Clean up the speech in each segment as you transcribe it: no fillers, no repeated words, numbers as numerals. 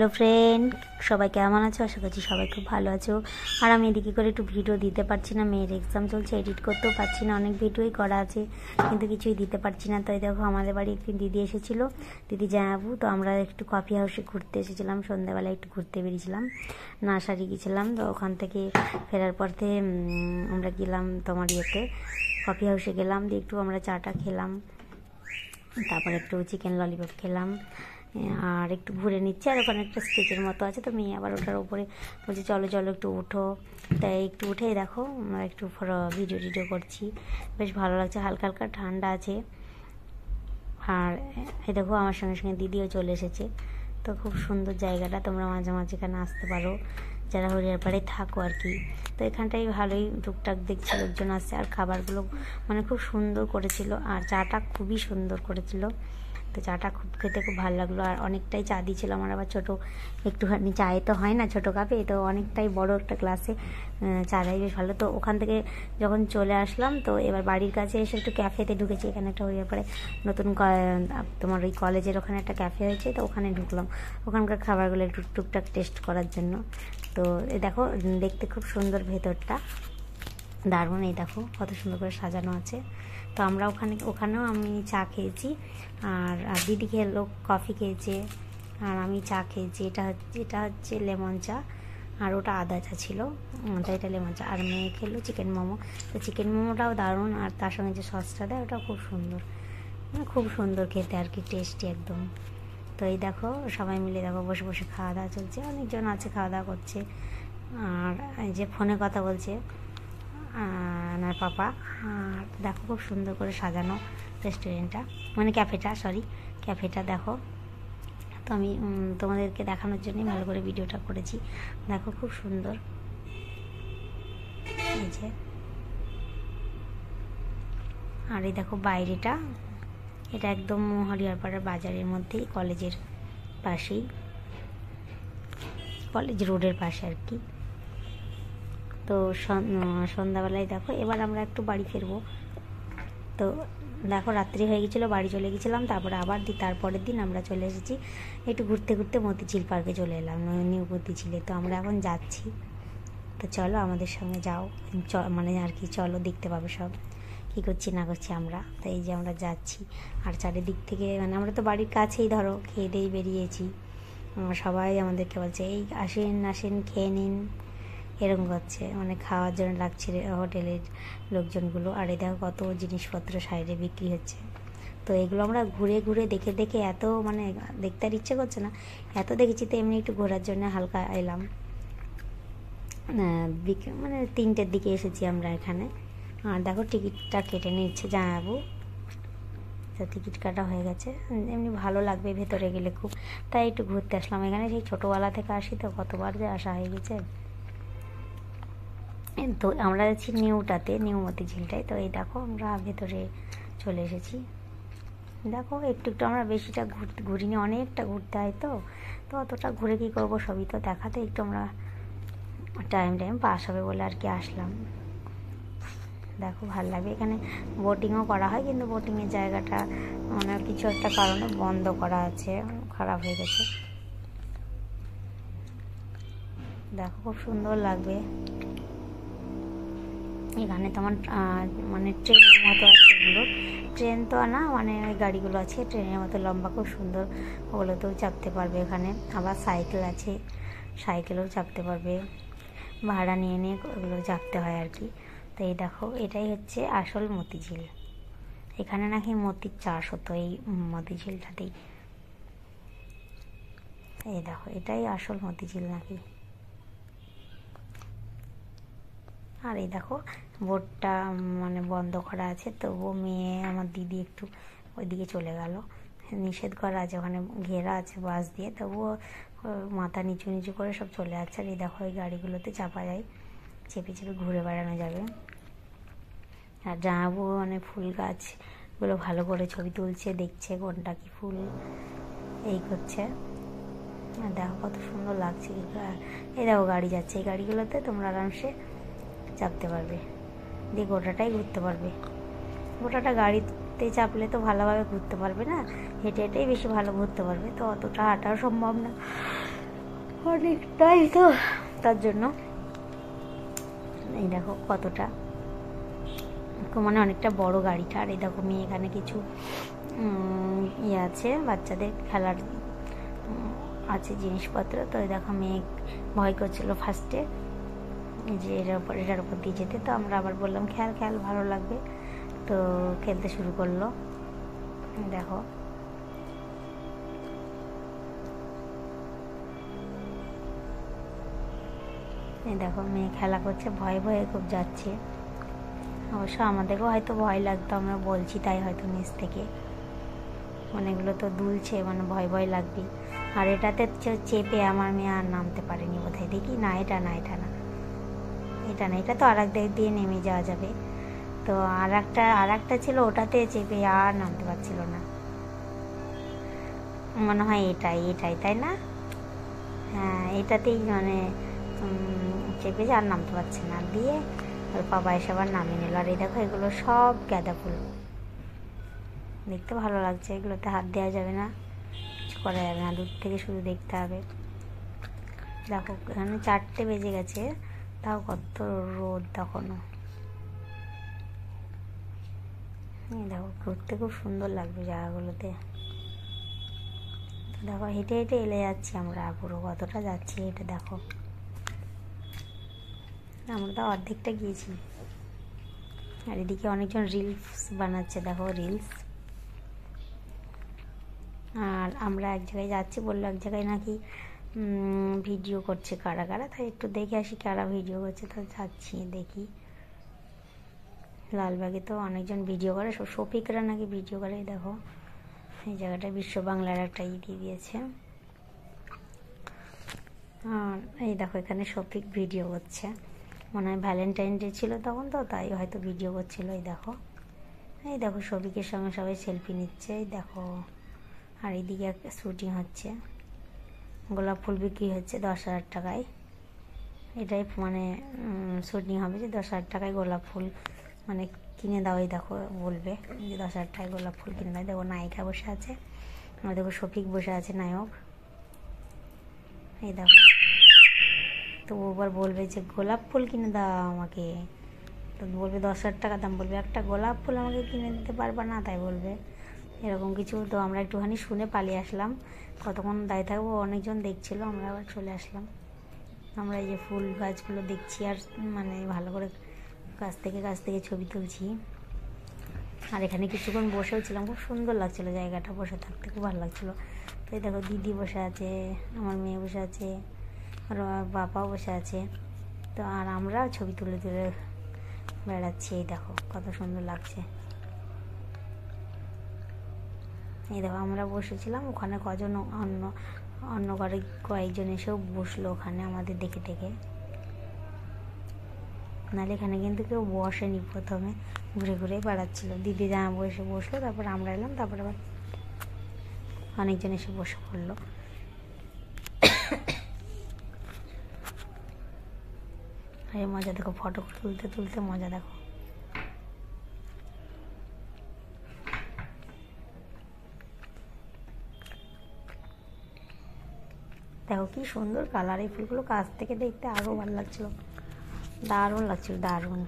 Hello friend, সবাই কেমন আছো? আশা করছি সবাই খুব ভালো আছো। আর আমি এদিকে করে একটু ভিডিও দিতে পারছি না, মেয়ের এক্সাম চলছে, এডিট করতেও পারছি না। অনেক ভিডিওই করা আছে কিন্তু কিছুই দিতে পারছি না। তাই দেখো আমাদের বাড়ি একদিন দিদি এসেছিল, দিদি জামাবু। তো আমরা একটু কফি হাউসে ঘুরতে এসেছিলাম, সন্ধ্যাবেলায় একটু ঘুরতে বেরিয়েছিলাম, নার্সারি গেছিলাম। তো ওখান থেকে ফেরার পথে আমরা গেলাম তোমার ইয়েতে, কফি হাউসে গেলাম, দিয়ে একটু আমরা চাটা খেলাম, তারপর একটু চিকেন ললিপপ খেলাম আর একটু ঘুরে নিচ্ছে। আর ওখানে একটা স্টেজের মতো আছে, তো মেয়ে আবার ওটার উপরে বলছে চলো চলো একটু উঠো। তাই একটু উঠেই দেখো আমরা একটু ভিডিও টিডিও করছি, বেশ ভালো লাগছে, হালকা হালকা ঠান্ডা আছে। আর এই দেখো আমার সঙ্গে সঙ্গে দিদিও চলে এসেছে। তো খুব সুন্দর জায়গাটা, তোমরা মাঝে মাঝে এখানে আসতে পারো যারা হরিয়ারপাড়ে থাকো আর কি। তো এখানটাই ভালোই টুকটাক দেখছি লোকজন আসছে। আর খাবারগুলো মানে খুব সুন্দর করেছিল, আর চাটা খুবই সুন্দর করেছিল। তো চাটা খুব খেতে খুব ভালো লাগলো। আর অনেকটাই চা দিয়েছিল, আমার আবার ছোটো একটুখানি চায়ে তো হয় না ছোটো কাপে, তো অনেকটাই বড় একটা গ্লাসে চাটাই বেশ ভালো। তো ওখান থেকে যখন চলে আসলাম, তো এবার বাড়ির কাছে এসে একটু ক্যাফেতে ঢুকেছি। এখানে একটা হরিয়ারপাড়ে নতুন তোমার ওই কলেজের ওখানে একটা ক্যাফে হয়েছে, তো ওখানে ঢুকলাম ওখানকার খাবারগুলো একটু টুকটাক টেস্ট করার জন্য। তো দেখো দেখতে খুব সুন্দর, ভেতরটা দারুণ। এই দেখো কত সুন্দর করে সাজানো আছে। তো আমরা ওখানেও আমি চা খেয়েছি, আর দিদি খেলো কফি খেয়েছে, আর আমি চা খেয়েছি। এটা হচ্ছে লেমন চা, আর ওটা আদা চা ছিল, তো এটা লেমন চা। আর মেয়ে খেলো চিকেন মোমো, তো চিকেন মোমোটাও দারুণ, আর তার সঙ্গে যে সসটা দেয় ওটাও খুব সুন্দর, খুব সুন্দর খেতে আর কি, টেস্টি একদম। তো এই দেখো সবাই মিলে দেখো বসে বসে খাওয়া দাওয়া চলছে, অনেকজন আছে খাওয়া দাওয়া করছে। আর এই যে ফোনে কথা বলছে আমার পাপা। আর দেখো খুব সুন্দর করে সাজানো রেস্টুরেন্টটা, মানে ক্যাফেটা দেখো। তো আমি তোমাদেরকে দেখানোর জন্যই ভালো করে ভিডিওটা করেছি। দেখো খুব সুন্দর, এই যে। আর এই দেখো বাইরেটা, এটা একদম হরিয়ারপাড়ার বাজারের মধ্যেই, কলেজের পাশেই, কলেজ রোডের পাশে আর কি। তো সন্ধ্যাবেলায় দেখো এবার আমরা একটু বাড়ি ফিরবো। তো দেখো রাত্রি হয়ে গেছিলো, বাড়ি চলে গেছিলাম। তারপরে আবার তারপরের দিন আমরা চলে এসেছি একটু ঘুরতে ঘুরতে মতিঝিল পার্কে চলে এলাম, নিউ মতিঝিলে। তো আমরা এখন যাচ্ছি, তো চলো আমাদের সঙ্গে যাও, মানে আর কি চলো, দেখতে পাবে সব কী করছি না করছি আমরা। তো এই যে আমরা যাচ্ছি, আর চারিদিক থেকে মানে আমরা তো বাড়ির কাছেই ধরো খেয়ে দিয়েই বেরিয়েছি। সবাই আমাদেরকে বলছে এই আসেন আসেন খেয়ে নিন, এরকম করছে, মানে খাওয়ার জন্য লাগছে হোটেলের লোকজনগুলো। আর এই দেখো কত জিনিসপত্র সাইডে বিক্রি হচ্ছে। তো এগুলো আমরা ঘুরে ঘুরে দেখে দেখে এত মানে দেখতে আর ইচ্ছে করছে না, এত দেখেছি। তো এমনি একটু ঘোরার জন্য হালকা এলাম, মানে 3টের দিকে এসেছি আমরা এখানে। আর দেখো টিকিটটা কেটে নিচ্ছে জামাবু, তো টিকিট কাটা হয়ে গেছে। এমনি ভালো লাগবে ভেতরে গেলে খুব, তাই একটু ঘুরতে আসলাম এখানে। সেই ছোটোবেলা থেকে আসি, তো কতবার যে আসা হয়ে গেছে। তো আমরা যাচ্ছি নিউ মতিঝিলটায়। তো এই দেখো আমরা ভেতরে চলে এসেছি। দেখো একটু একটু আমরা বেশিটা ঘুরিনি, অনেকটা ঘুরতে হয়, তো অতটা ঘুরে কী করবো, সবই তো দেখাতে একটু আমরা টাইম পাস হবে বলে আর কি আসলাম। দেখো ভালো লাগবে এখানে, বোটিংও করা হয়, কিন্তু বোটিংয়ের জায়গাটা মানে কিছু একটা কারণে বন্ধ করা আছে, খারাপ হয়ে গেছে। দেখো খুব সুন্দর লাগবে এখানে। তোমার মানে ট্রেনের মতো আছে এগুলো, ট্রেন তো না, মানে ওই গাড়িগুলো আছে ট্রেনের মতো লম্বা, খুব সুন্দর, ওগুলোতেও চাপতে পারবে এখানে। আবার সাইকেল আছে, সাইকেলেও চাপতে পারবে, ভাড়া নিয়ে নিয়ে ওগুলো চাপতে হয় আর কি। তো এই দেখো এটাই হচ্ছে আসল মতিঝিল, এখানে নাকি মতির চাষ হতো এই মতিঝিলটাতেই। এই দেখো এটাই আসল মতিঝিল নাকি। আর এই দেখো বোটটা মানে বন্ধ করা আছে, তবুও মেয়ে আমার দিদি একটু ওইদিকে চলে গেল, নিষেধ করা আছে ওখানে, ঘেরা আছে বাঁশ দিয়ে, তবুও মাথা নিচু নিচু করে সব চলে যাচ্ছে। আর এই দেখো এই গাড়িগুলোতে চাপা যায়, চেপে চেপে ঘুরে বেড়ানো যাবে। আর জামাবু মানে ফুল গাছগুলো ভালো করে ছবি তুলছে, দেখছে কোনটা কি ফুল, এই করছে। আর দেখো কত সুন্দর লাগছে। এই দেখো গাড়ি যাচ্ছে, এই গাড়িগুলোতে তোমরা আরামসে চাপতে পারবে, দিয়ে গোটাটাই ঘুরতে পারবে। গোটাটা গাড়িতে চাপলে তো ভালোভাবে ঘুরতে পারবে না, হেঁটে হেঁটেই বেশি ভালো ঘুরতে পারবে, তো অতটা হাঁটাও সম্ভব না। অনেকটাই তো, তার জন্য এই দেখো কতটা মানে অনেকটা বড় গাড়িটা। আর এই দেখো মেয়ে এখানে কিছু ইয়ে আছে বাচ্চাদের খেলার আছে জিনিসপত্র। তো এই দেখো মেয়ে ভয় করছিল ফার্স্টে যে এটার উপর দিয়ে যেতে, তো আমরা আবার বললাম খেয়াল খেয়াল ভালো লাগবে, তো খেলতে শুরু করলো। দেখো এই দেখো মেয়ে খেলা করছে, ভয়ে ভয়ে খুব যাচ্ছে। অবশ্য আমাদেরও হয়তো ভয় লাগতো, আমরা বলছি তাই হয়তো নিচ থেকে, মানে এগুলো তো দুলছে, মানে ভয় ভয় লাগবে। আর এটাতে চেপে আমার মেয়ে আর নামতে পারেনি বোধহয়, দেখি না এটা না, এটা না, এটা না, এটা তো আর এক দিক দিয়ে নেমে যাওয়া যাবে। তো আর একটা ছিল, ওটাতে চেপে আর নামতে পারছিল না, মনে হয় এটাই তাই না? হ্যাঁ এটাতেই মানে চেপেছে আর নামতে পারছে না, দিয়ে ওর বাবা এসে আবার নামিয়ে নিল। আর এই দেখো এগুলো সব গাঁদা ফুল, দেখতে ভালো লাগছে, এগুলোতে হাত দেওয়া যাবে না, কিছু করা যাবে না, দূর থেকে শুধু দেখতে হবে। দেখো এখানে 4টে বেজে গেছে, তাও কত রোদ তখনও। দেখো ঘুরতে খুব সুন্দর লাগবে জায়গাগুলোতে। দেখো হেঁটে হেঁটে এলে যাচ্ছি আমরা, পুরো কতটা যাচ্ছি এটা দেখো, আমরা তো অর্ধেকটা গিয়েছি। আর এদিকে অনেকজন রিলস বানাচ্ছে, দেখো রিলস। আর আমরা এক জায়গায় যাচ্ছি, বললো এক জায়গায় নাকি ভিডিও করছে কারা কারা, তাই একটু দেখে আসি কারা ভিডিও করছে। তো যাচ্ছি দেখি, লালবাগে তো অনেকজন ভিডিও করে, সব শফিকরা নাকি ভিডিও করে। দেখো এই জায়গাটা বিশ্ব বাংলার একটা দিয়ে দিয়েছে। আর এই দেখো এখানে শফিক ভিডিও করছে, মনে হয় ভ্যালেন্টাইন ডে ছিল তখন, তো তাই হয়তো ভিডিও করছিল। এই দেখো শফিকের সঙ্গে সবাই সেলফি নিচ্ছে, এই দেখো। আর এইদিকে একটা শুটিং হচ্ছে, গোলাপ ফুল বিক্রি হচ্ছে 10,000 টাকায়। এটাই মানে শুটিং হবে যে 10,000 টাকায় গোলাপ ফুল মানে কিনে দাও। এই দেখো বলবে যে 10,000 টাকায় গোলাপ ফুল কিনে দাও। দেখো নায়িকা বসে আছে, আর দেখো শফিক বসে আছে নায়ক, এই দেখো। তো ও আবার বলবে যে গোলাপ ফুল কিনে দাও আমাকে, তো বলবে 10,000 টাকা দাম, বলবে একটা গোলাপ ফুল আমাকে কিনে দিতে পারবা না, তাই বলবে এরকম কিছু। তো আমরা একটুখানি শুনে পালিয়ে আসলাম, কতক্ষণ দাঁড়িয়ে থাকবো, অনেকজন দেখছিল, আমরা আবার চলে আসলাম। আমরা এই যে ফুল গাছগুলো দেখছি, আর মানে ভালো করে কাছ থেকে ছবি তুলছি। আর এখানে কিছুক্ষণ বসেও ছিলাম, খুব সুন্দর লাগছিলো জায়গাটা, বসে থাকতে খুব ভালো লাগছিলো। তো এই দেখো দিদি বসে আছে, আমার মেয়ে বসে আছে, আর বাবাও বসে আছে। তো আর আমরা ছবি তুলে তুলে বেড়াচ্ছি, এই দেখো কত সুন্দর লাগছে। এই দেখো আমরা বসেছিলাম ওখানে, কজন অন্য ঘরে কয়েকজন এসেও বসলো ওখানে আমাদের দেখে দেখে, নাহলে এখানে কিন্তু কেউ বসেনি, প্রথমে ঘুরে ঘুরে বেড়াচ্ছিল। দিদি জামা বসে বসলো, তারপর আমরা এলাম, তারপর আবার অনেকজন এসে বসে পড়লো। এই মজা দেখো, ফটো তুলতে তুলতে মজা দেখো। দেখো কি সুন্দর কালার, এই ফুলগুলো কাছ থেকে দেখতে আরো ভালো লাগছিল, দারুণ লাগছিল, দারুণ।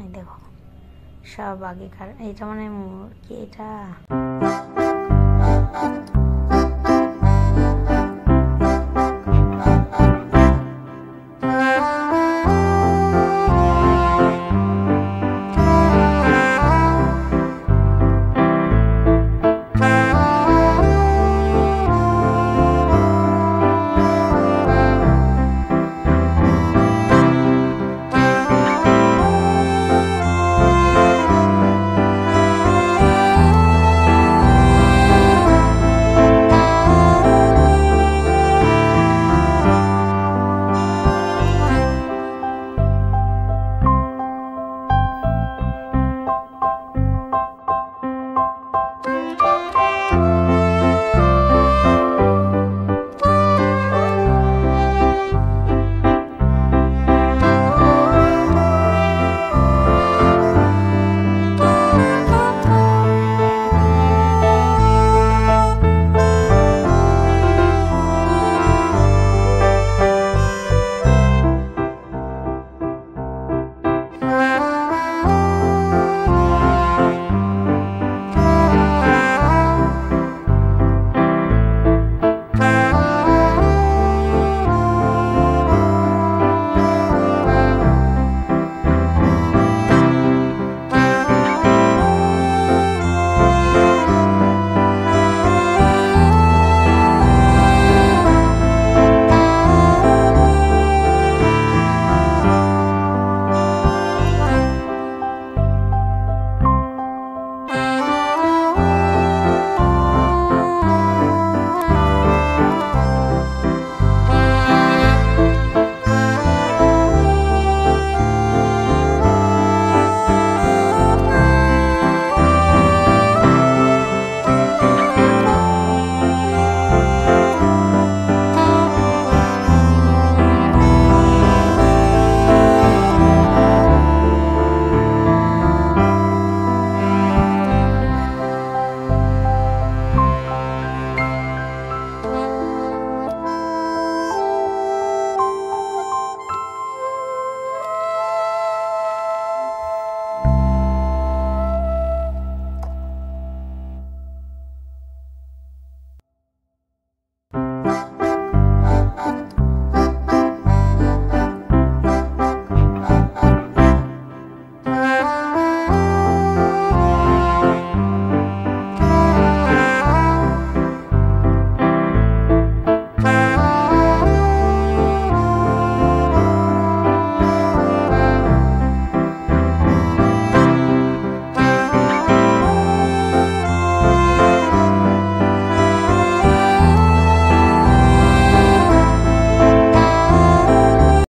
এই দেখো সব আগেকার, এটা মানে কি এটা